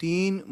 3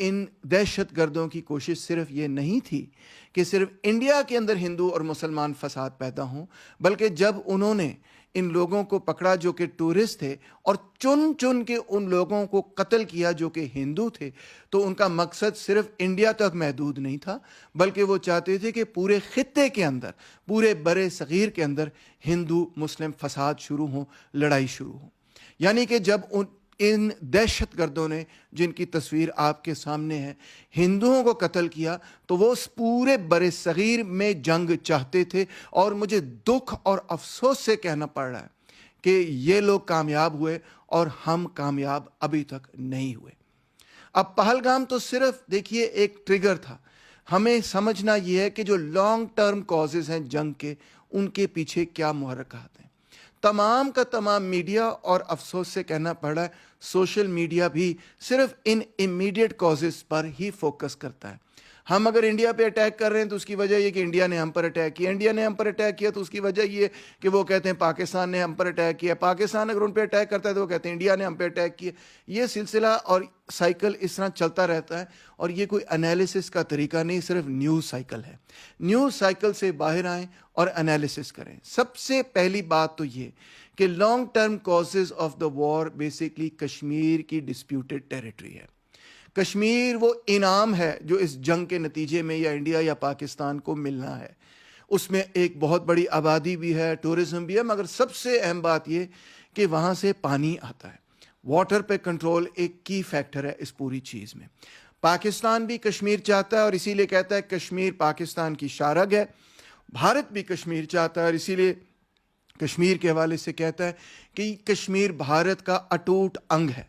ان دہشت گردوں کی کوشش صرف یہ نہیں تھی کہ صرف انڈیا کے اندر ہندو اور مسلمان فساد پیدا ہوں، بلکہ جب انہوں نے ان لوگوں کو پکڑا جو کہ ٹورسٹ تھے اور چن چن کے ان لوگوں کو قتل کیا جو کہ ہندو تھے، تو ان کا مقصد صرف انڈیا تک محدود نہیں تھا، بلکہ وہ چاہتے تھے کہ پورے خطے کے اندر، پورے برِ صغیر کے اندر ہندو مسلم فساد شروع ہوں، لڑائی شروع ہوں۔ یعنی کہ جب ان دہشت گردوں نے، جن کی تصویر آپ کے سامنے ہے، ہندوؤں کو قتل کیا، تو وہ اس پورے برِ صغیر میں جنگ چاہتے تھے، اور مجھے دکھ اور افسوس سے کہنا پڑ رہا ہے کہ یہ لوگ کامیاب ہوئے اور ہم کامیاب ابھی تک نہیں ہوئے۔ اب پہلگام تو صرف دیکھیے ایک ٹریگر تھا۔ ہمیں سمجھنا یہ ہے کہ جو لانگ ٹرم کازز ہیں جنگ کے، ان کے پیچھے کیا محرکات ہیں۔ تمام کا تمام میڈیا، اور افسوس سے کہنا پڑ رہا ہے سوشل میڈیا بھی، صرف ان امیڈیٹ کازز پر ہی فوکس کرتا ہے۔ ہم اگر انڈیا پہ اٹیک کر رہے ہیں تو اس کی وجہ یہ کہ انڈیا نے ہم پر اٹیک کیا، انڈیا نے ہم پر اٹیک کیا تو اس کی وجہ یہ کہ وہ کہتے ہیں پاکستان نے ہم پر اٹیک کیا، پاکستان اگر ان پہ اٹیک کرتا ہے تو وہ کہتے ہیں انڈیا نے ہم پہ اٹیک کیا۔ یہ سلسلہ اور سائیکل اس طرح چلتا رہتا ہے، اور یہ کوئی انالیسس کا طریقہ نہیں، صرف نیوز سائیکل ہے۔ نیوز سائیکل سے باہر آئیں اور انالیسس کریں۔ سب سے پہلی بات تو یہ کہ long term causes of the war basically Kashmir کی ڈسپیوٹڈ ٹیریٹری ہے۔ کشمیر وہ انعام ہے جو اس جنگ کے نتیجے میں یا انڈیا یا پاکستان کو ملنا ہے۔ اس میں ایک بہت بڑی آبادی بھی ہے، ٹورزم بھی ہے، مگر سب سے اہم بات یہ کہ وہاں سے پانی آتا ہے۔ واٹر پہ کنٹرول ایک کی فیکٹر ہے اس پوری چیز میں۔ پاکستان بھی کشمیر چاہتا ہے، اور اسی لیے کہتا ہے کشمیر پاکستان کی شارگ ہے۔ بھارت بھی کشمیر چاہتا ہے، اور اسی لیے کشمیر کے حوالے سے کہتا ہے کہ کشمیر بھارت کا اٹوٹ انگ ہے۔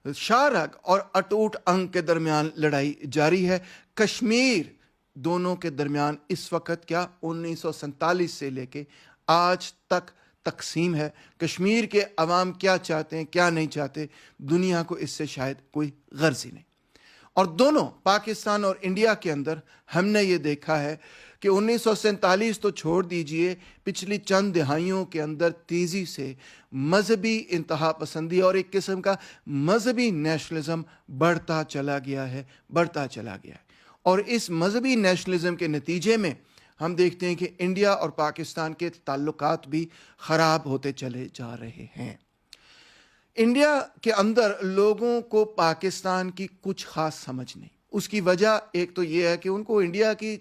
شارگ اور اٹوٹ انگ کے درمیان لڑائی جاری ہے۔ کشمیر دونوں کے درمیان اس وقت کیا 1947 سے لے کے آج تک تقسیم ہے۔ کشمیر کے عوام کیا چاہتے ہیں، کیا نہیں چاہتے، دنیا کو اس سے شاید کوئی غرض ہی نہیں۔ اور دونوں پاکستان اور انڈیا کے اندر ہم نے یہ دیکھا ہے کہ 1947 تو چھوڑ دیجئے، پچھلی چند دہائیوں کے اندر تیزی سے مذہبی انتہا پسندی اور ایک قسم کا مذہبی نیشنلزم بڑھتا چلا گیا ہے۔ اور اس مذہبی نیشنلزم کے نتیجے میں ہم دیکھتے ہیں کہ انڈیا اور پاکستان کے تعلقات بھی خراب ہوتے چلے جا رہے ہیں۔ انڈیا کے اندر لوگوں کو پاکستان کی کچھ خاص سمجھ نہیں۔ اس کی وجہ ایک تو یہ ہے کہ ان کو انڈیا کی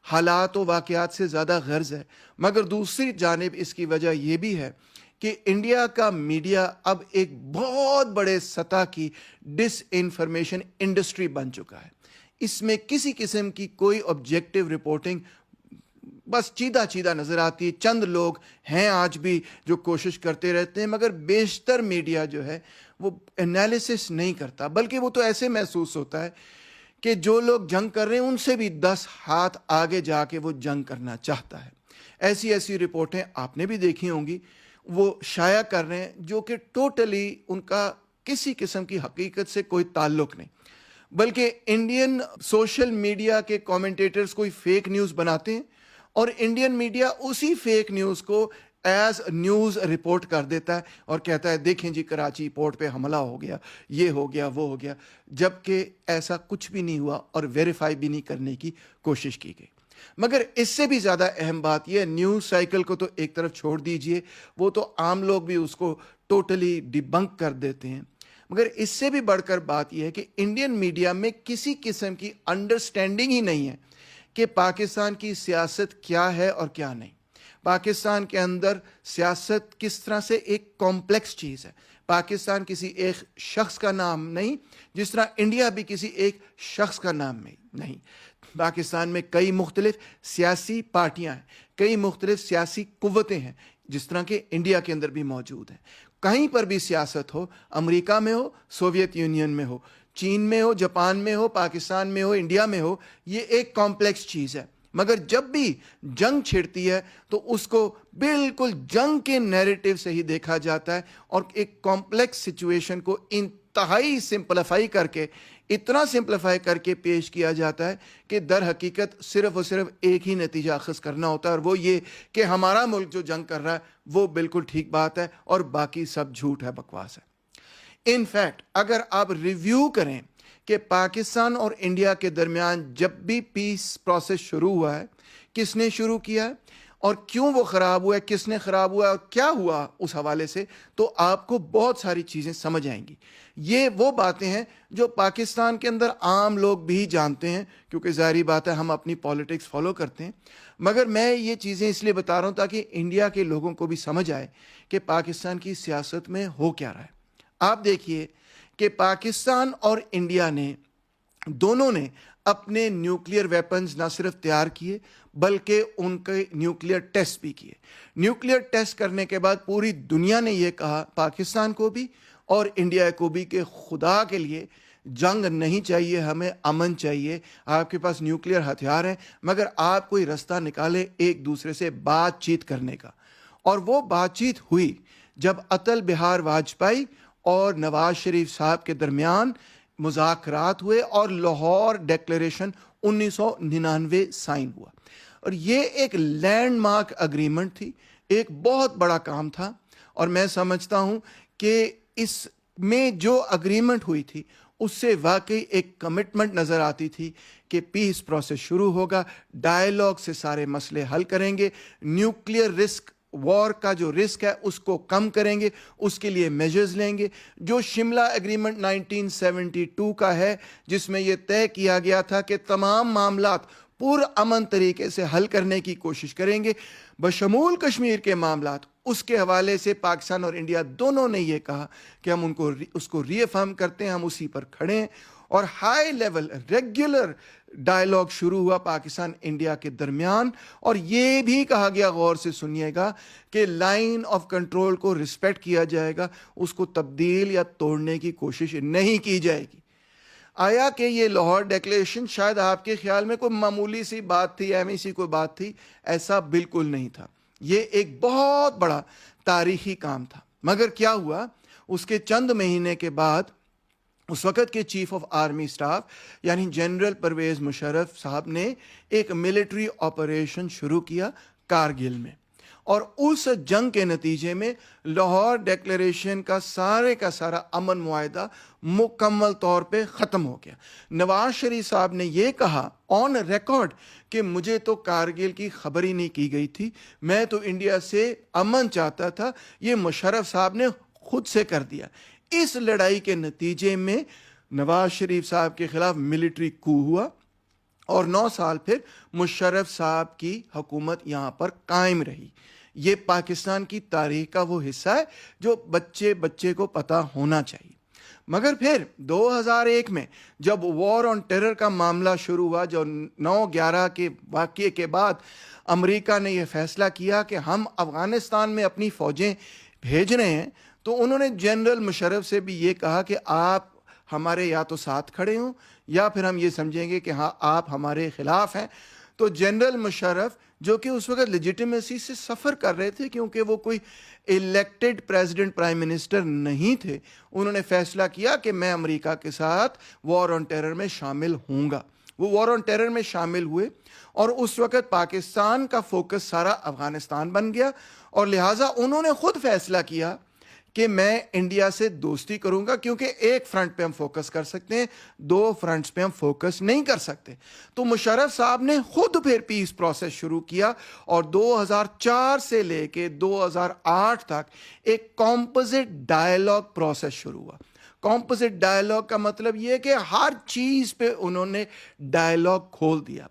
حالات و واقعات سے زیادہ غرض ہے، مگر دوسری جانب اس کی وجہ یہ بھی ہے کہ انڈیا کا میڈیا اب ایک بہت بڑے سطح کی ڈس انفارمیشن انڈسٹری بن چکا ہے۔ اس میں کسی قسم کی کوئی آبجیکٹیو رپورٹنگ بس چیدہ نظر آتی ہے۔ چند لوگ ہیں آج بھی جو کوشش کرتے رہتے ہیں، مگر بیشتر میڈیا جو ہے وہ انالیسس نہیں کرتا، بلکہ وہ تو ایسے محسوس ہوتا ہے کہ جو لوگ جنگ کر رہے ہیں ان سے بھی 10 ہاتھ آگے جا کے وہ جنگ کرنا چاہتا ہے۔ ایسی رپورٹیں آپ نے بھی دیکھی ہوں گی، وہ شائع کر رہے ہیں جو کہ ٹوٹلی ان کا کسی قسم کی حقیقت سے کوئی تعلق نہیں، بلکہ انڈین سوشل میڈیا کے کامنٹیٹرز کوئی فیک نیوز بناتے ہیں، اور انڈین میڈیا اسی فیک نیوز کو ایز نیوز رپورٹ کر دیتا ہے اور کہتا ہے دیکھیں جی کراچی پورٹ پہ حملہ ہو گیا، یہ ہو گیا، وہ ہو گیا، جبکہ ایسا کچھ بھی نہیں ہوا اور ویریفائی بھی نہیں کرنے کی کوشش کی گئی۔ مگر اس سے بھی زیادہ اہم بات یہ، نیوز سائیکل کو تو ایک طرف چھوڑ دیجئے، وہ تو عام لوگ بھی اس کو ٹوٹلی ڈیبنک کر دیتے ہیں، مگر اس سے بھی بڑھ کر بات یہ ہے کہ انڈین میڈیا میں کسی قسم کی انڈرسٹینڈنگ ہی نہیں ہے کہ پاکستان کی سیاست کیا ہے اور کیا نہیں۔ پاکستان کے اندر سیاست کس طرح سے ایک کمپلیکس چیز ہے۔ پاکستان کسی ایک شخص کا نام نہیں، جس طرح انڈیا بھی کسی ایک شخص کا نام نہیں۔ پاکستان میں کئی مختلف سیاسی پارٹیاں ہیں، کئی مختلف سیاسی قوتیں ہیں، جس طرح کہ انڈیا کے اندر بھی موجود ہیں۔ کہیں پر بھی سیاست ہو، امریکہ میں ہو، سوویت یونین میں ہو، چین میں ہو، جاپان میں ہو، پاکستان میں ہو، انڈیا میں ہو، یہ ایک کمپلیکس چیز ہے۔ مگر جب بھی جنگ چھڑتی ہے تو اس کو بالکل جنگ کے نیریٹو سے ہی دیکھا جاتا ہے، اور ایک کمپلیکس سچویشن کو انتہائی سمپلیفائی کر کے، اتنا سمپلیفائی کر کے پیش کیا جاتا ہے کہ در حقیقت صرف اور صرف ایک ہی نتیجہ اخذ کرنا ہوتا ہے، اور وہ یہ کہ ہمارا ملک جو جنگ کر رہا ہے وہ بالکل ٹھیک بات ہے اور باقی سب جھوٹ ہے، بکواس ہے۔ ان فیکٹ اگر آپ ریویو کریں کہ پاکستان اور انڈیا کے درمیان جب بھی پیس پروسیس شروع ہوا ہے، کس نے شروع کیا ہے اور کیوں وہ خراب ہوا ہے، کس نے خراب ہوا ہے اور کیا ہوا اس حوالے سے، تو آپ کو بہت ساری چیزیں سمجھ آئیں گی۔ یہ وہ باتیں ہیں جو پاکستان کے اندر عام لوگ بھی جانتے ہیں، کیونکہ ظاہری بات ہے ہم اپنی پالیٹکس فالو کرتے ہیں، مگر میں یہ چیزیں اس لیے بتا رہا ہوں تاکہ انڈیا کے لوگوں کو بھی سمجھ آئے کہ پاکستان کی سیاست میں ہو کیا رہا ہے۔ آپ دیکھیے کہ پاکستان اور انڈیا نے دونوں نے اپنے نیوکلیئر ویپنز نہ صرف تیار کیے بلکہ ان کے نیوکلیئر ٹیسٹ بھی کیے۔ نیوکلیئر ٹیسٹ کرنے کے بعد پوری دنیا نے یہ کہا، پاکستان کو بھی اور انڈیا کو بھی، کہ خدا کے لیے جنگ نہیں چاہیے، ہمیں امن چاہیے۔ آپ کے پاس نیوکلیئر ہتھیار ہیں مگر آپ کوئی رستہ نکالے ایک دوسرے سے بات چیت کرنے کا۔ اور وہ بات چیت ہوئی جب اٹل بہار واجپئی اور نواز شریف صاحب کے درمیان مذاکرات ہوئے اور لاہور ڈیکلیریشن 1999 سائن ہوا۔ اور یہ ایک لینڈ مارک اگریمنٹ تھی، ایک بہت بڑا کام تھا، اور میں سمجھتا ہوں کہ اس میں جو اگریمنٹ ہوئی تھی اس سے واقعی ایک کمٹمنٹ نظر آتی تھی کہ پیس پروسیس شروع ہوگا، ڈائیلاگ سے سارے مسئلے حل کریں گے، نیوکلیئر رسک، وار کا جو رسک ہے اس کو کم کریں گے، اس کے لیے میجرز لیں گے۔ جو شملہ ایگریمنٹ 1972 کا ہے جس میں یہ طے کیا گیا تھا کہ تمام معاملات پرامن طریقے سے حل کرنے کی کوشش کریں گے بشمول کشمیر کے معاملات، اس کے حوالے سے پاکستان اور انڈیا دونوں نے یہ کہا کہ ہم اس کو ری افرم کرتے ہیں، ہم اسی پر کھڑے ہیں، اور ہائی لیول ریگولر ڈائیلاگ شروع ہوا پاکستان انڈیا کے درمیان۔ اور یہ بھی کہا گیا، غور سے سنیے گا، کہ لائن آف کنٹرول کو رسپیکٹ کیا جائے گا، اس کو تبدیل یا توڑنے کی کوشش نہیں کی جائے گی۔ آیا کہ یہ لاہور ڈیکلیریشن شاید آپ کے خیال میں کوئی معمولی سی بات تھی، اہم سی کوئی بات تھی؟ ایسا بالکل نہیں تھا، یہ ایک بہت بڑا تاریخی کام تھا۔ مگر کیا ہوا، اس کے چند مہینے کے بعد اس وقت کے چیف آف آرمی سٹاف یعنی جنرل پرویز مشرف صاحب نے ایک ملٹری آپریشن شروع کیا کارگل میں، اور اس جنگ کے نتیجے میں لاہور ڈیکلیریشن کا سارا امن معاہدہ مکمل طور پہ ختم ہو گیا۔ نواز شریف صاحب نے یہ کہا آن ریکارڈ کہ مجھے تو کارگل کی خبر ہی نہیں کی گئی تھی، میں تو انڈیا سے امن چاہتا تھا، یہ مشرف صاحب نے خود سے کر دیا۔ اس لڑائی کے نتیجے میں نواز شریف صاحب کے خلاف ملٹری کو ہوا اور 9 سال پھر مشرف صاحب کی حکومت یہاں پر قائم رہی۔ یہ پاکستان کی تاریخ کا وہ حصہ ہے جو بچے کو پتہ ہونا چاہیے۔ مگر پھر 2001 میں جب وار آن ٹیرر کا معاملہ شروع ہوا، جو 9/11 کے واقعے کے بعد امریکہ نے یہ فیصلہ کیا کہ ہم افغانستان میں اپنی فوجیں بھیج رہے ہیں، تو انہوں نے جنرل مشرف سے بھی یہ کہا کہ آپ ہمارے یا تو ساتھ کھڑے ہوں یا پھر ہم یہ سمجھیں گے کہ ہاں آپ ہمارے خلاف ہیں۔ تو جنرل مشرف، جو کہ اس وقت لیجیٹیمیسی سے سفر کر رہے تھے کیونکہ وہ کوئی الیکٹڈ پریزیڈنٹ پرائم منسٹر نہیں تھے، انہوں نے فیصلہ کیا کہ میں امریکہ کے ساتھ وار آن ٹیرر میں شامل ہوں گا۔ وہ وار آن ٹیرر میں شامل ہوئے اور اس وقت پاکستان کا فوکس سارا افغانستان بن گیا، اور لہٰذا انہوں نے خود فیصلہ کیا کہ میں انڈیا سے دوستی کروں گا، کیونکہ ایک فرنٹ پہ ہم فوکس کر سکتے ہیں، 2 فرنٹس پہ ہم فوکس نہیں کر سکتے۔ تو مشرف صاحب نے خود پھر پیس پروسیس شروع کیا، اور 2004 سے لے کے 2008 تک ایک کمپوزٹ ڈائیلاگ پروسیس شروع ہوا۔ کمپوزٹ ڈائیلاگ کا مطلب یہ کہ ہر چیز پہ انہوں نے ڈائیلاگ کھول دیا۔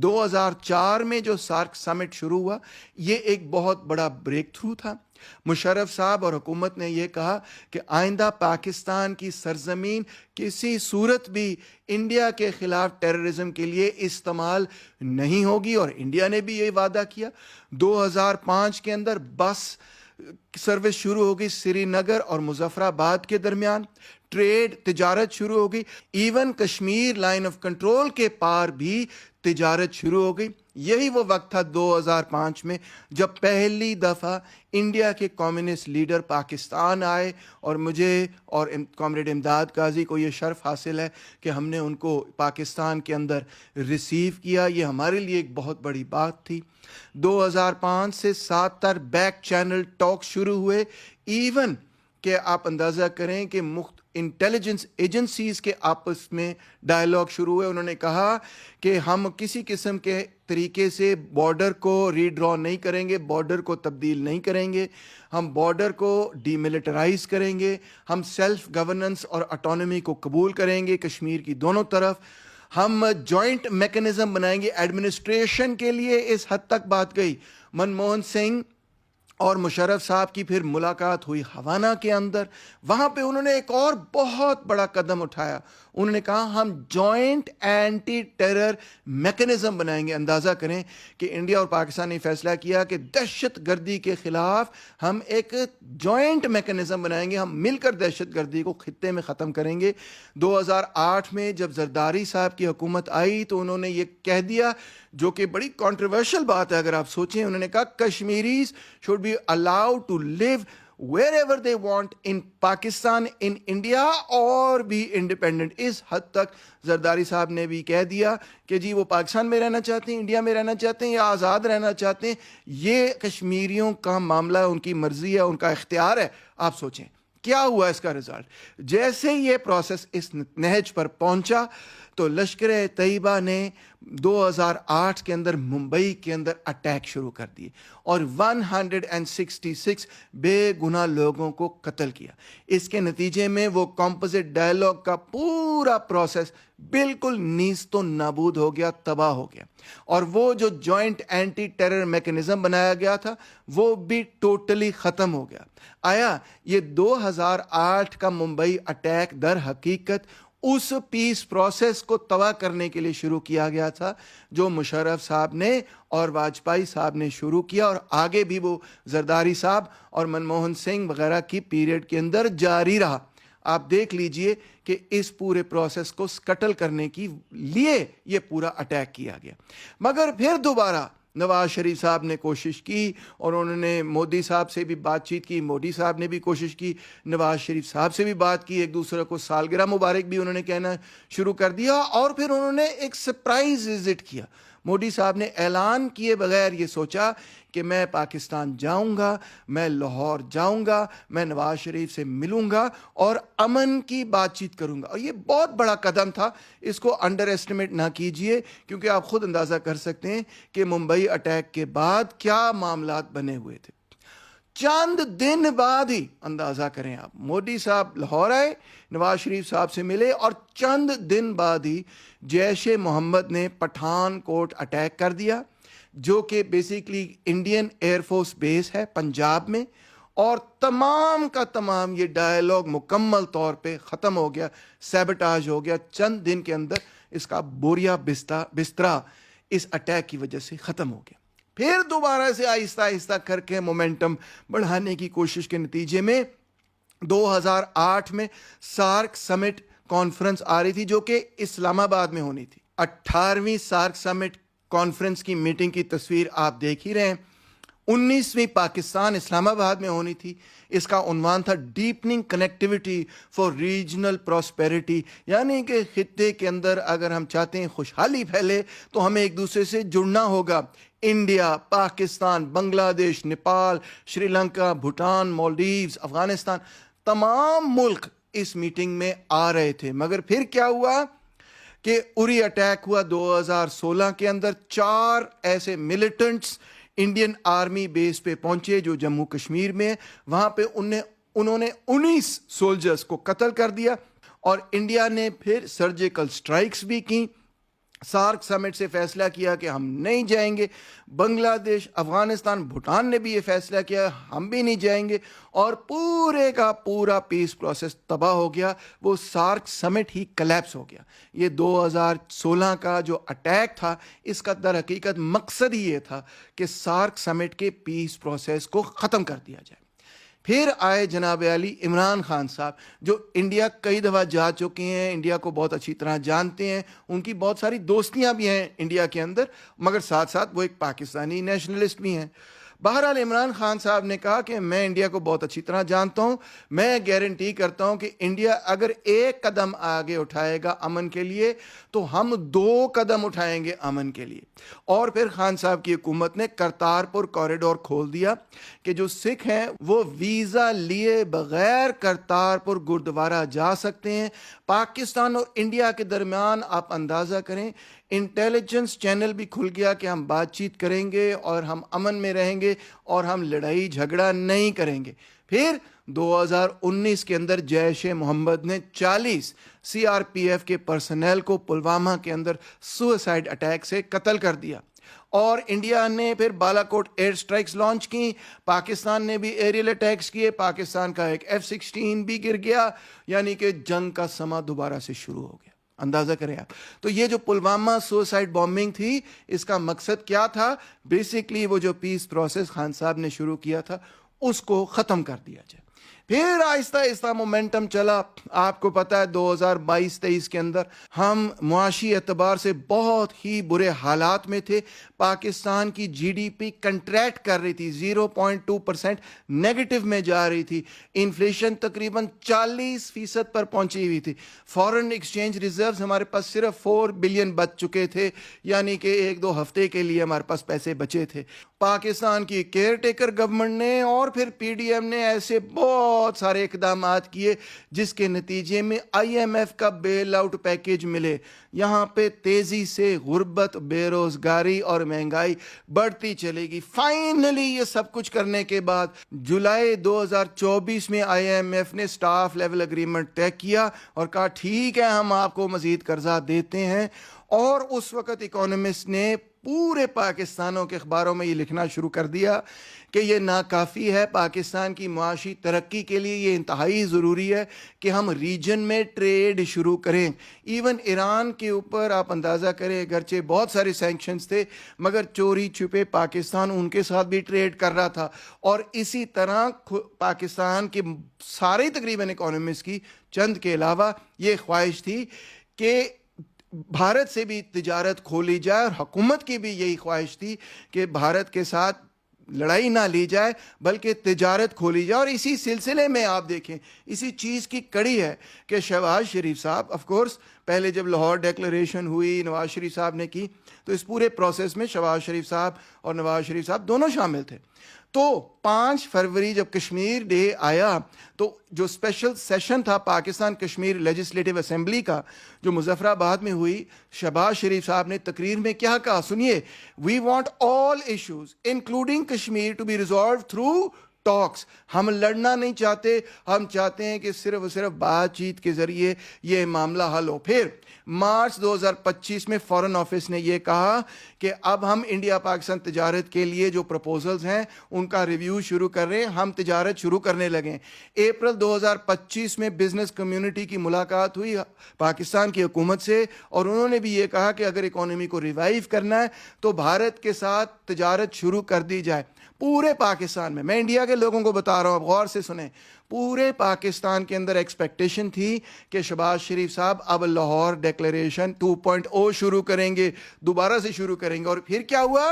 2004 میں جو سارک سمٹ شروع ہوا، یہ ایک بہت بڑا بریک تھرو تھا۔ مشرف صاحب اور حکومت نے یہ کہا کہ آئندہ پاکستان کی سرزمین کسی صورت بھی انڈیا کے خلاف ٹیررزم کے لیے استعمال نہیں ہوگی، اور انڈیا نے بھی یہ وعدہ کیا۔ 2005 کے اندر بس سروس شروع ہوگی سری نگر اور مظفر آباد کے درمیان، ٹریڈ تجارت شروع ہو گئی، even Kashmir line of control کے پار بھی تجارت شروع ہو گئی۔ یہی وہ وقت تھا 2005 میں جب پہلی دفعہ انڈیا کے کمیونسٹ لیڈر پاکستان آئے، اور مجھے اور کامریڈ امداد قاضی کو یہ شرف حاصل ہے کہ ہم نے ان کو پاکستان کے اندر ریسیو کیا۔ یہ ہمارے لیے ایک بہت بڑی بات تھی۔ 2005 سے 7 تک بیک چینل ٹاک شروع ہوئے، ایون کہ آپ اندازہ کریں کہ انٹیلیجنس ایجنسیز کے آپس میں ڈائلاگ شروع ہوئے. انہوں نے کہا کہ ہم کسی قسم کے طریقے سے بارڈر کو ری ڈرا نہیں کریں گے, بارڈر کو تبدیل نہیں کریں گے, ہم بارڈر کو ڈی ملٹرائز کریں گے, ہم سیلف گورننس اور اٹانومی کو قبول کریں گے کشمیر کی دونوں طرف, ہم جوائنٹ میکنزم بنائیں گے ایڈمنسٹریشن کے لیے. اس حد تک بات گئی. منموہن سنگھ اور مشرف صاحب کی پھر ملاقات ہوئی ہوانا کے اندر. وہاں پہ انہوں نے ایک اور بہت بڑا قدم اٹھایا. انہوں نے کہا ہم جوائنٹ اینٹی ٹیرر میکنزم بنائیں گے. اندازہ کریں کہ انڈیا اور پاکستان نے فیصلہ کیا کہ دہشت گردی کے خلاف ہم ایک جوائنٹ میکنزم بنائیں گے, ہم مل کر دہشت گردی کو خطے میں ختم کریں گے. 2008 میں جب زرداری صاحب کی حکومت آئی تو انہوں نے یہ کہہ دیا, جو کہ بڑی کنٹروورشل بات ہے اگر آپ سوچیں. انہوں نے کہا Kashmiris should be allowed to live wherever they want in Pakistan, in India اور بھی انڈیپینڈنٹ. اس حد تک زرداری صاحب نے بھی کہہ دیا کہ جی وہ پاکستان میں رہنا چاہتے ہیں, انڈیا میں رہنا چاہتے ہیں یا آزاد رہنا چاہتے ہیں, یہ کشمیریوں کا معاملہ ہے, ان کی مرضی ہے, ان کا اختیار ہے. آپ سوچیں کیا ہوا اس کا رزلٹ. جیسے یہ پروسیس اس نہج پر پہنچا تو لشکر طیبہ نے 2008 کے اندر ممبئی کے اندر اٹیک شروع کر دیے اور 166 بے گناہ لوگوں کو قتل کیا. اس کے نتیجے میں وہ کمپوزٹ ڈائلاگ کا پورا پروسیس بالکل نیست و نابود ہو گیا, تباہ ہو گیا. اور وہ جو جوائنٹ اینٹی ٹیرر میکنزم بنایا گیا تھا وہ بھی ٹوٹلی ختم ہو گیا. آیا یہ 2008 کا ممبئی اٹیک در حقیقت اس پیس پروسیس کو تباہ کرنے کے لیے شروع کیا گیا تھا جو مشرف صاحب نے اور واجپئی صاحب نے شروع کیا, اور آگے بھی وہ زرداری صاحب اور منموہن سنگھ وغیرہ کی پیریڈ کے اندر جاری رہا. آپ دیکھ لیجئے کہ اس پورے پروسیس کو سکٹل کرنے کی لیے یہ پورا اٹیک کیا گیا. مگر پھر دوبارہ نواز شریف صاحب نے کوشش کی اور انہوں نے مودی صاحب سے بھی بات چیت کی, مودی صاحب نے بھی کوشش کی, نواز شریف صاحب سے بھی بات کی, ایک دوسرے کو سالگرہ مبارک بھی انہوں نے کہنا شروع کر دیا. اور پھر انہوں نے ایک سرپرائز وزٹ کیا. مودی صاحب نے اعلان کیے بغیر یہ سوچا کہ میں پاکستان جاؤں گا, میں لاہور جاؤں گا, میں نواز شریف سے ملوں گا اور امن کی بات چیت کروں گا. اور یہ بہت بڑا قدم تھا, اس کو انڈر ایسٹیمیٹ نہ کیجئے, کیونکہ آپ خود اندازہ کر سکتے ہیں کہ ممبئی اٹیک کے بعد کیا معاملات بنے ہوئے تھے. چند دن بعد ہی اندازہ کریں آپ, مودی صاحب لاہور آئے, نواز شریف صاحب سے ملے, اور چند دن بعد ہی جیش محمد نے پٹھان کوٹ اٹیک کر دیا, جو کہ بیسیکلی انڈین ایئر فورس بیس ہے پنجاب میں. اور تمام کا تمام یہ ڈائلاگ مکمل طور پہ ختم ہو گیا, سیبٹاج ہو گیا. چند دن کے اندر اس کا بوریا بسترا اس اٹیک کی وجہ سے ختم ہو گیا. پھر دوبارہ سے آہستہ آہستہ کر کے مومنٹم بڑھانے کی کوشش کے نتیجے میں 2008 میں سارک سمٹ کانفرنس آ رہی تھی جو کہ اسلام آباد میں ہونی تھی. 18ویں سارک سمٹ کانفرنس کی میٹنگ کی تصویر آپ دیکھ ہی رہے ہیں. 19ویں پاکستان اسلام آباد میں ہونی تھی. اس کا عنوان تھا ڈیپننگ کنیکٹیوٹی فار ریجنل پراسپیرٹی, یعنی کہ خطے کے اندر اگر ہم چاہتے ہیں خوشحالی پھیلے تو ہمیں ایک دوسرے سے جڑنا ہوگا. انڈیا, پاکستان, بنگلہ دیش, نیپال, شری لنکا, بھوٹان, مالدیوز, افغانستان, تمام ملک اس میٹنگ میں آ رہے تھے. مگر پھر کیا ہوا کہ اری اٹیک ہوا 2016 کے اندر. 4 ایسے ملیٹنٹس انڈین آرمی بیس پہ پہنچے جو جموں کشمیر میں, وہاں پہ انہوں نے 19 سولجرز کو قتل کر دیا. اور انڈیا نے پھر سرجیکل سٹرائکس بھی کی. سارک سمٹ سے فیصلہ کیا کہ ہم نہیں جائیں گے. بنگلہ دیش, افغانستان, بھوٹان نے بھی یہ فیصلہ کیا ہم بھی نہیں جائیں گے, اور پورے کا پورا پیس پروسیس تباہ ہو گیا. وہ سارک سمٹ ہی کلیپس ہو گیا. یہ 2016 کا جو اٹیک تھا اس کا در حقیقت مقصد ہی یہ تھا کہ سارک سمٹ کے پیس پروسیس کو ختم کر دیا جائے. پھر آئے جناب علی عمران خان صاحب جو انڈیا کئی دفعہ جا چکے ہیں, انڈیا کو بہت اچھی طرح جانتے ہیں, ان کی بہت ساری دوستیاں بھی ہیں انڈیا کے اندر, مگر ساتھ ساتھ وہ ایک پاکستانی نیشنلسٹ بھی ہیں. بہرحال عمران خان صاحب نے کہا کہ میں انڈیا کو بہت اچھی طرح جانتا ہوں, میں گارنٹی کرتا ہوں کہ انڈیا اگر ایک قدم آگے اٹھائے گا امن کے لیے تو ہم 2 قدم اٹھائیں گے امن کے لیے. اور پھر خان صاحب کی حکومت نے کرتارپور کوریڈور کھول دیا کہ جو سکھ ہیں وہ ویزا لیے بغیر کرتارپور گردوارہ جا سکتے ہیں. پاکستان اور انڈیا کے درمیان آپ اندازہ کریں انٹیلیجنس چینل بھی کھل گیا کہ ہم بات چیت کریں گے اور ہم امن میں رہیں گے اور ہم لڑائی جھگڑا نہیں کریں گے. پھر 2019 کے اندر جیش محمد نے 40 سی آر پی ایف کے پرسنل کو پلوامہ کے اندر سوئسائڈ اٹیک سے قتل کر دیا, اور انڈیا نے پھر بالاکوٹ ایئر سٹرائکس لانچ کی, پاکستان نے بھی ایریل اٹیکس کیے, پاکستان کا ایک F-16 بھی گر گیا, یعنی کہ جنگ کا سما دوبارہ سے شروع ہو گیا. اندازہ کریں آپ. تو یہ جو پلوامہ سوسائڈ بامبنگ تھی اس کا مقصد کیا تھا؟ بیسیکلی وہ جو پیس پروسیس خان صاحب نے شروع کیا تھا اس کو ختم کر دیا جائے. پھر آہستہ آہستہ مومنٹم چلا. آپ کو پتا ہے 2022-23 کے اندر ہم معاشی اعتبار سے بہت ہی برے حالات میں تھے. پاکستان کی جی ڈی پی کنٹریکٹ کر رہی تھی, 0.2% نیگیٹو میں جا رہی تھی. انفلیشن تقریباً 40% پر پہنچی ہوئی تھی. فورن ایکسچینج ریزروز ہمارے پاس صرف 4 بلین بچ چکے تھے, یعنی کہ 1-2 ہفتے کے لیے ہمارے پاس پیسے بچے تھے. پاکستان کی کیئر ٹیکر گورنمنٹ نے اور پھر پی ڈی ایم نے ایسے بہت سارے اقدامات کیے جس کے نتیجے میں آئی ایم ایف کا بیل آؤٹ پیکیج ملے. یہاں پہ تیزی سے غربت, بے روزگاری اور مہنگائی بڑھتی چلے گی. فائنلی یہ سب کچھ کرنے کے بعد جولائی 2024 میں آئی ایم ایف نے سٹاف لیول اگریمنٹ طے کیا اور کہا ٹھیک ہے ہم آپ کو مزید قرضہ دیتے ہیں. اور اس وقت اکانومسٹ نے پورے پاکستانوں کے اخباروں میں یہ لکھنا شروع کر دیا کہ یہ ناکافی ہے, پاکستان کی معاشی ترقی کے لیے یہ انتہائی ضروری ہے کہ ہم ریجن میں ٹریڈ شروع کریں. ایون ایران کے اوپر آپ اندازہ کریں, اگرچہ بہت سارے سینکشنز تھے مگر چوری چھپے پاکستان ان کے ساتھ بھی ٹریڈ کر رہا تھا. اور اسی طرح پاکستان کے سارے تقریباً اکانومسٹ کی چند کے علاوہ یہ خواہش تھی کہ بھارت سے بھی تجارت کھولی جائے, اور حکومت کی بھی یہی خواہش تھی کہ بھارت کے ساتھ لڑائی نہ لی جائے بلکہ تجارت کھولی جائے. اور اسی سلسلے میں آپ دیکھیں اسی چیز کی کڑی ہے کہ شہباز شریف صاحب آف کورس پہلے جب لاہور ڈیکلریشن ہوئی نواز شریف صاحب نے کی تو اس پورے پروسیس میں شہباز شریف صاحب اور نواز شریف صاحب دونوں شامل تھے. تو 5 فروری جب کشمیر ڈے آیا تو جو اسپیشل سیشن تھا پاکستان کشمیر لیجسلیٹو اسمبلی کا جو مظفر آباد میں ہوئی, شہباز شریف صاحب نے تقریر میں کیا کہا سنیے, we want all issues including Kashmir to be resolved through talks. ہم لڑنا نہیں چاہتے, ہم چاہتے ہیں کہ صرف بات چیت کے ذریعے یہ معاملہ حل ہو. پھر مارچ 2025 میں فارن آفس نے یہ کہا کہ اب ہم انڈیا پاکستان تجارت کے لیے جو پروپوزلز ہیں ان کا ریویو شروع کر رہے ہیں, ہم تجارت شروع کرنے لگیں. اپریل 2025 میں بزنس کمیونٹی کی ملاقات ہوئی پاکستان کی حکومت سے, اور انہوں نے بھی یہ کہا کہ اگر اکانومی کو ریوائیو کرنا ہے تو بھارت کے ساتھ تجارت شروع کر دی جائے. پورے پاکستان میں انڈیا کے لوگوں کو بتا رہا ہوں, غور سے سنیں, پورے پاکستان کے اندر ایکسپیکٹیشن تھی کہ شہباز شریف صاحب اب لاہور ڈیکلریشن 2.0 شروع کریں گے, دوبارہ سے شروع کریں گے. اور پھر کیا ہوا؟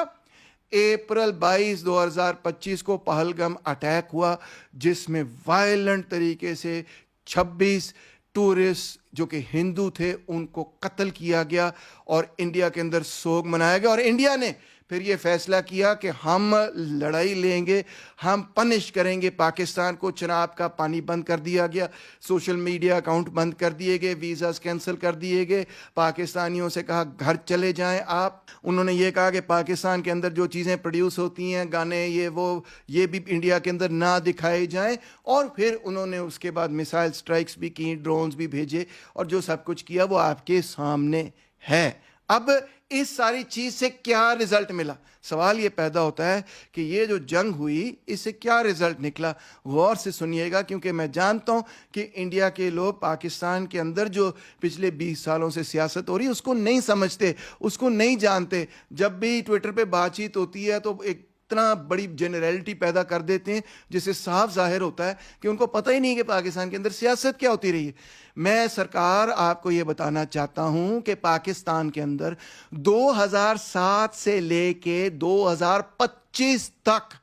اپریل 22 2025 کو پہلگام اٹیک ہوا جس میں وائلنٹ طریقے سے 26 ٹورسٹ جو کہ ہندو تھے ان کو قتل کیا گیا اور انڈیا کے اندر سوگ منایا گیا. اور انڈیا نے پھر یہ فیصلہ کیا کہ ہم لڑائی لیں گے, ہم پنش کریں گے پاکستان کو. چناب کا پانی بند کر دیا گیا, سوشل میڈیا اکاؤنٹ بند کر دیے گئے, ویزاز کینسل کر دیے گئے, پاکستانیوں سے کہا گھر چلے جائیں آپ. انہوں نے یہ کہا کہ پاکستان کے اندر جو چیزیں پروڈیوس ہوتی ہیں, گانے یہ بھی انڈیا کے اندر نہ دکھائے جائیں. اور پھر انہوں نے اس کے بعد میسائل سٹرائکس بھی کی, ڈرونز بھی بھیجے, اور جو سب کچھ کیا وہ آپ کے سامنے ہے. اب اس ساری چیز سے کیا رزلٹ ملا؟ سوال یہ پیدا ہوتا ہے کہ یہ جو جنگ ہوئی اس سے کیا رزلٹ نکلا. غور سے سنیے گا کیونکہ میں جانتا ہوں کہ انڈیا کے لوگ پاکستان کے اندر جو پچھلے 20 سالوں سے سیاست ہو رہی ہے اس کو نہیں سمجھتے, اس کو نہیں جانتے. جب بھی ٹویٹر پہ بات چیت ہوتی ہے تو ایک اتنا بڑی جنرلٹی پیدا کر دیتے ہیں جس سے صاف ظاہر ہوتا ہے کہ ان کو پتہ ہی نہیں کہ پاکستان کے اندر سیاست کیا ہوتی رہی ہے. میں سرکار آپ کو یہ بتانا چاہتا ہوں کہ پاکستان کے اندر 2007 سے لے کے 2025 تک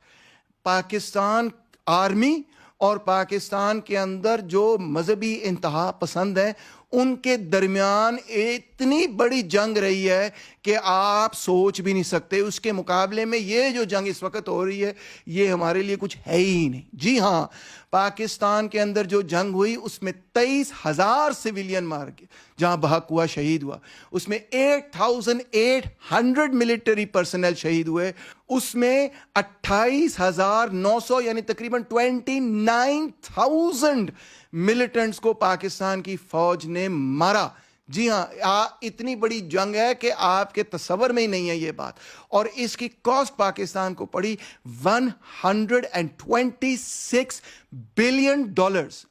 پاکستان آرمی اور پاکستان کے اندر جو مذہبی انتہا پسند ہیں ان کے درمیان اتنی بڑی جنگ رہی ہے کہ آپ سوچ بھی نہیں سکتے. اس کے مقابلے میں یہ جو جنگ اس وقت ہو رہی ہے یہ ہمارے لیے کچھ ہے ہی نہیں. جی ہاں, پاکستان کے اندر جو جنگ ہوئی اس میں 23,000 سویلین مار گئے, جہاں بحق ہوا شہید ہوا. اس میں 8,800 ملٹری پرسنل شہید ہوئے. اس میں 28,900 یعنی تقریباً 29,000 ملیٹنٹس کو پاکستان کی فوج نے مارا. جی ہاں, اتنی بڑی جنگ ہے کہ آپ کے تصور میں ہی نہیں ہے یہ بات. اور اس کی کاسٹ پاکستان کو پڑی $126 بلین.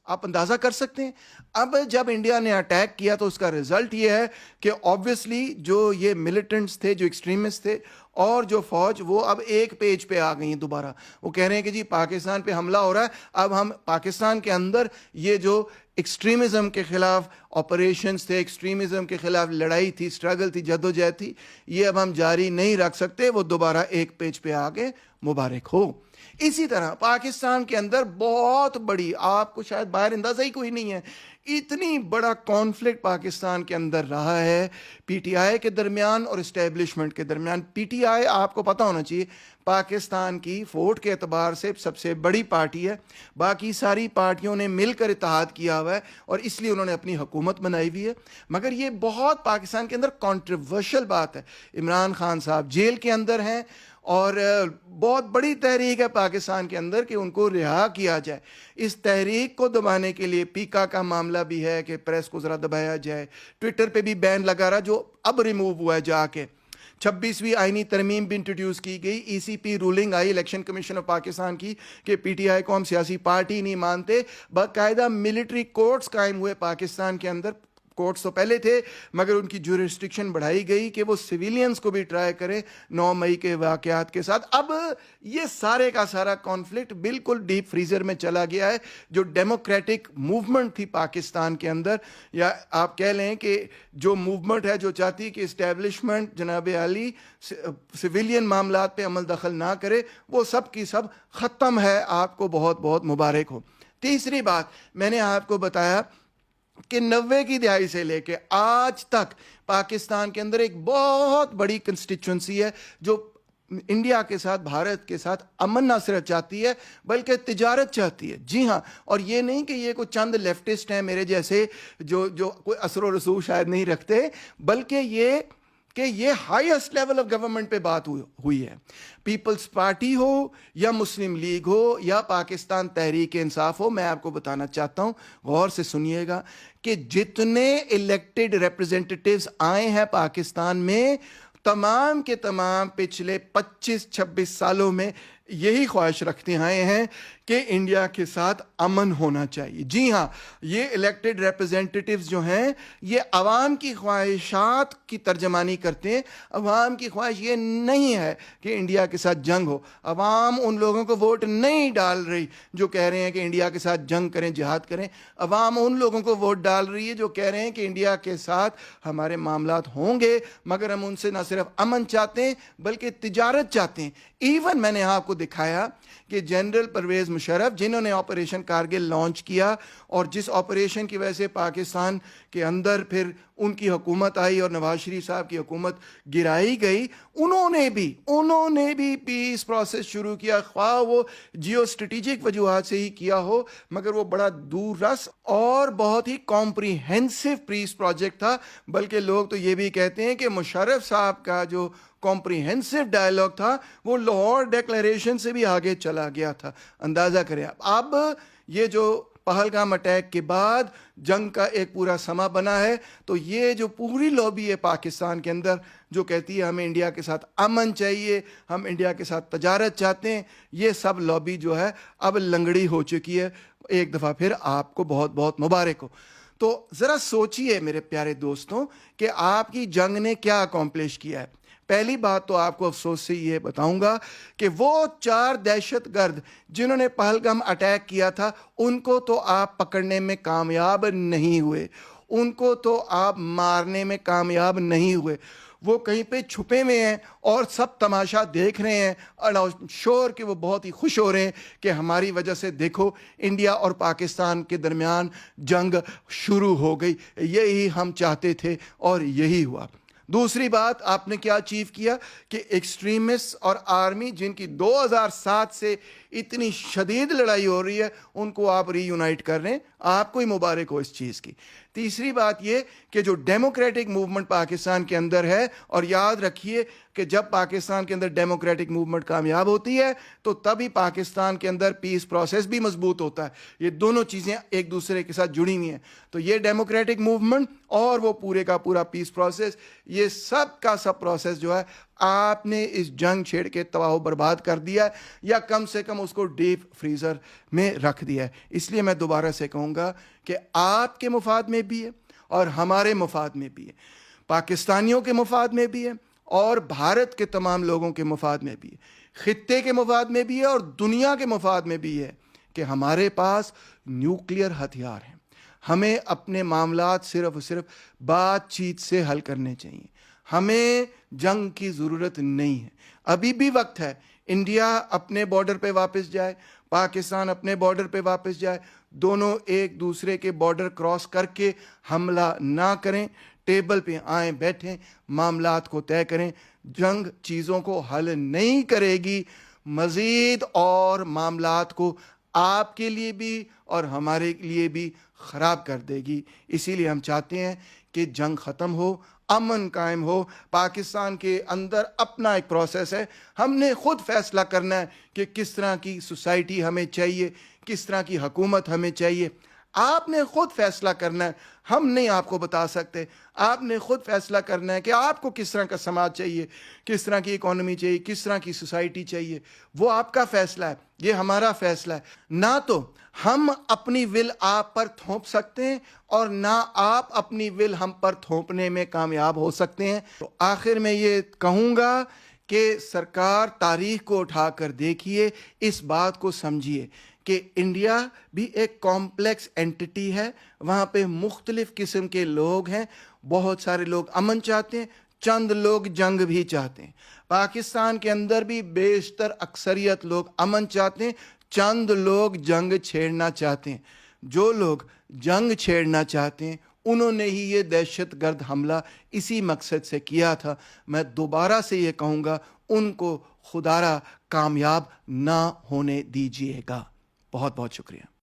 آپ اندازہ کر سکتے ہیں. اب جب انڈیا نے اٹیک کیا تو اس کا رزلٹ یہ ہے کہ آبویسلی جو یہ ملیٹنٹس تھے, جو ایکسٹریمسٹ تھے, اور جو فوج, وہ اب ایک پیج پہ آ گئی ہیں دوبارہ. وہ کہہ رہے ہیں کہ جی پاکستان پہ حملہ ہو رہا ہے, اب ہم پاکستان کے اندر یہ جو ایکسٹریمزم کے خلاف آپریشنز تھے, ایکسٹریمزم کے خلاف لڑائی تھی, اسٹرگل تھی, جدوجہد تھی, یہ اب ہم جاری نہیں رکھ سکتے. وہ دوبارہ ایک پیج پہ آ گئے, مبارک ہو. اسی طرح پاکستان کے اندر بہت بڑی, آپ کو شاید باہر اندازہ ہی کوئی نہیں ہے, اتنی بڑا کانفلکٹ پاکستان کے اندر رہا ہے پی ٹی آئی کے درمیان اور اسٹیبلشمنٹ کے درمیان. پی ٹی آئی آپ کو پتہ ہونا چاہیے پاکستان کی ووٹ کے اعتبار سے سب سے بڑی پارٹی ہے. باقی ساری پارٹیوں نے مل کر اتحاد کیا ہوا ہے اور اس لیے انہوں نے اپنی حکومت بنائی ہوئی ہے. مگر یہ بہت پاکستان کے اندر کنٹروورشل بات ہے. عمران خان صاحب جیل کے اندر ہیں اور بہت بڑی تحریک ہے پاکستان کے اندر کہ ان کو رہا کیا جائے. اس تحریک کو دبانے کے لیے پیکا کا معاملہ بھی ہے کہ پریس کو ذرا دبایا جائے. ٹویٹر پہ بھی بین لگا رہا جو اب ریموو ہوا ہے جا کے. 26ویں آئینی ترمیم بھی انٹروڈیوس کی گئی. ای سی پی رولنگ آئی الیکشن کمیشن آف پاکستان کی کہ پی ٹی آئی کو ہم سیاسی پارٹی نہیں مانتے. باقاعدہ ملٹری کورٹس قائم ہوئے پاکستان کے اندر. کورٹس تو پہلے تھے مگر ان کی جورسڈکشن بڑھائی گئی کہ وہ سویلینز کو بھی ٹرائی کریں 9 مئی کے واقعات کے ساتھ. اب یہ سارے کا سارا کانفلکٹ بالکل ڈیپ فریزر میں چلا گیا ہے. جو ڈیموکریٹک موومنٹ تھی پاکستان کے اندر, یا آپ کہہ لیں کہ جو موومنٹ ہے جو چاہتی کہ اسٹیبلشمنٹ جناب عالی سویلین معاملات پہ عمل دخل نہ کرے, وہ سب کی سب ختم ہے. آپ کو بہت بہت مبارک ہو. تیسری بات میں نے آپ کو بتایا کہ 90 کی دہائی سے لے کے آج تک پاکستان کے اندر ایک بہت بڑی کنسٹیچوئنسی ہے جو انڈیا کے ساتھ, بھارت کے ساتھ امن نہ صرف چاہتی ہے بلکہ تجارت چاہتی ہے. جی ہاں, اور یہ نہیں کہ یہ کوئی چند لیفٹسٹ ہیں میرے جیسے جو کوئی اثر و رسوخ شاید نہیں رکھتے, بلکہ یہ کہ یہ ہائیسٹ لیول آف گورنمنٹ پہ بات ہوئی ہے. پیپلز پارٹی ہو یا مسلم لیگ ہو یا پاکستان تحریک انصاف ہو, میں آپ کو بتانا چاہتا ہوں, غور سے سنیے گا, کہ جتنے الیکٹڈ ریپرزینٹیٹیوز آئے ہیں پاکستان میں, تمام کے تمام پچھلے 25-26 سالوں میں یہی خواہش رکھتے آئے ہیں کہ انڈیا کے ساتھ امن ہونا چاہیے. جی ہاں, یہ الیکٹڈ ریپرزینٹیٹیوز جو ہیں یہ عوام کی خواہشات کی ترجمانی کرتے ہیں. عوام کی خواہش یہ نہیں ہے کہ انڈیا کے ساتھ جنگ ہو. عوام ان لوگوں کو ووٹ نہیں ڈال رہی جو کہہ رہے ہیں کہ انڈیا کے ساتھ جنگ کریں, جہاد کریں. عوام ان لوگوں کو ووٹ ڈال رہی ہے جو کہہ رہے ہیں کہ انڈیا کے ساتھ ہمارے معاملات ہوں گے مگر ہم ان سے نہ صرف امن چاہتے ہیں بلکہ تجارت چاہتے ہیں. ایون میں نے آپ کو دکھایا کہ جنرل پرویز مشرف جنہوں نے آپریشن کارگل لانچ کیا اور جس آپریشن کی وجہ سے پاکستان کے اندر پھر ان کی حکومت آئی اور نواز شریف صاحب کی حکومت گرائی گئی, انہوں نے بھی پیس پروسیس شروع کیا, خواہ وہ جیو اسٹریٹجک وجوہات سے ہی کیا ہو مگر وہ بڑا دور رس اور بہت ہی کمپریہنسو پیس پروجیکٹ تھا. بلکہ لوگ تو یہ بھی کہتے ہیں کہ مشرف صاحب کا جو کمپریہنسو ڈائلاگ تھا وہ لاہور ڈیکلیریشن سے بھی آگے چلا گیا تھا. اندازہ کریں آپ. اب یہ جو پہلگام اٹیک کے بعد جنگ کا ایک پورا سما بنا ہے, تو یہ جو پوری لابی ہے پاکستان کے اندر جو کہتی ہے ہمیں انڈیا کے ساتھ امن چاہیے, ہم انڈیا کے ساتھ تجارت چاہتے ہیں, یہ سب لابی جو ہے اب لنگڑی ہو چکی ہے. ایک دفعہ پھر آپ کو بہت بہت مبارک ہو. تو ذرا سوچئے میرے پیارے دوستوں کہ آپ کی جنگ نے کیا اکمپلش کیا ہے. پہلی بات تو آپ کو افسوس سے یہ بتاؤں گا کہ وہ 4 دہشت گرد جنہوں نے پہلگام اٹیک کیا تھا ان کو تو آپ پکڑنے میں کامیاب نہیں ہوئے, ان کو تو آپ مارنے میں کامیاب نہیں ہوئے. وہ کہیں پہ چھپے ہوئے ہیں اور سب تماشا دیکھ رہے ہیں اور شور کہ وہ بہت ہی خوش ہو رہے ہیں کہ ہماری وجہ سے دیکھو انڈیا اور پاکستان کے درمیان جنگ شروع ہو گئی. یہی ہم چاہتے تھے اور یہی ہوا. دوسری بات آپ نے کیا اچیو کیا کہ ایکسٹریمسٹ اور آرمی جن کی 2007 سے اتنی شدید لڑائی ہو رہی ہے ان کو آپ ری یونائٹ کر رہے ہیں. آپ کو ہی مبارک ہو اس چیز کی. تیسری بات یہ کہ جو ڈیموکریٹک موومنٹ پاکستان کے اندر ہے, اور یاد رکھیے کہ جب پاکستان کے اندر ڈیموکریٹک موومنٹ کامیاب ہوتی ہے تو تبھی پاکستان کے اندر پیس پروسیس بھی مضبوط ہوتا ہے. یہ دونوں چیزیں ایک دوسرے کے ساتھ جڑی ہوئی ہیں. تو یہ ڈیموکریٹک موومنٹ اور وہ پورے کا پورا پیس پروسیس, یہ سب کا سب پروسیس جو ہے آپ نے اس جنگ چھیڑ کے تباہ و برباد کر دیا ہے, یا کم سے کم اس کو ڈیپ فریزر میں رکھ دیا ہے. اس لیے میں دوبارہ سے کہوں گا کہ آپ کے مفاد میں بھی ہے اور ہمارے مفاد میں بھی ہے, پاکستانیوں کے مفاد میں بھی ہے اور بھارت کے تمام لوگوں کے مفاد میں بھی ہے, خطے کے مفاد میں بھی ہے اور دنیا کے مفاد میں بھی ہے کہ ہمارے پاس نیوکلیئر ہتھیار ہیں. ہمیں اپنے معاملات صرف اور صرف بات چیت سے حل کرنے چاہیے. ہمیں جنگ کی ضرورت نہیں ہے. ابھی بھی وقت ہے. انڈیا اپنے بارڈر پہ واپس جائے, پاکستان اپنے بارڈر پہ واپس جائے, دونوں ایک دوسرے کے بارڈر کراس کر کے حملہ نہ کریں, ٹیبل پہ آئیں, بیٹھیں, معاملات کو طے کریں. جنگ چیزوں کو حل نہیں کرے گی, مزید اور معاملات کو آپ کے لیے بھی اور ہمارے لیے بھی خراب کر دے گی. اسی لیے ہم چاہتے ہیں کہ جنگ ختم ہو, امن قائم ہو. پاکستان کے اندر اپنا ایک پروسیس ہے, ہم نے خود فیصلہ کرنا ہے کہ کس طرح کی سوسائٹی ہمیں چاہیے, کس طرح کی حکومت ہمیں چاہیے. آپ نے خود فیصلہ کرنا ہے, ہم نہیں آپ کو بتا سکتے. آپ نے خود فیصلہ کرنا ہے کہ آپ کو کس طرح کا سماج چاہیے, کس طرح کی اکانومی چاہیے, کس طرح کی سوسائٹی چاہیے. وہ آپ کا فیصلہ ہے, یہ ہمارا فیصلہ ہے. نہ تو ہم اپنی ول آپ پر تھوپ سکتے ہیں اور نہ آپ اپنی ول ہم پر تھوپنے میں کامیاب ہو سکتے ہیں. تو آخر میں یہ کہوں گا کہ سرکار تاریخ کو اٹھا کر دیکھیے, اس بات کو سمجھیے کہ انڈیا بھی ایک کمپلیکس اینٹی ہے. وہاں پہ مختلف قسم کے لوگ ہیں. بہت سارے لوگ امن چاہتے ہیں, چند لوگ جنگ بھی چاہتے ہیں. پاکستان کے اندر بھی بیشتر اکثریت لوگ امن چاہتے ہیں, چند لوگ جنگ چھیڑنا چاہتے ہیں. جو لوگ جنگ چھیڑنا چاہتے ہیں انہوں نے ہی یہ دہشت گرد حملہ اسی مقصد سے کیا تھا. میں دوبارہ سے یہ کہوں گا, ان کو خدا را کامیاب نہ ہونے دیجیے گا. بہت بہت شکریہ.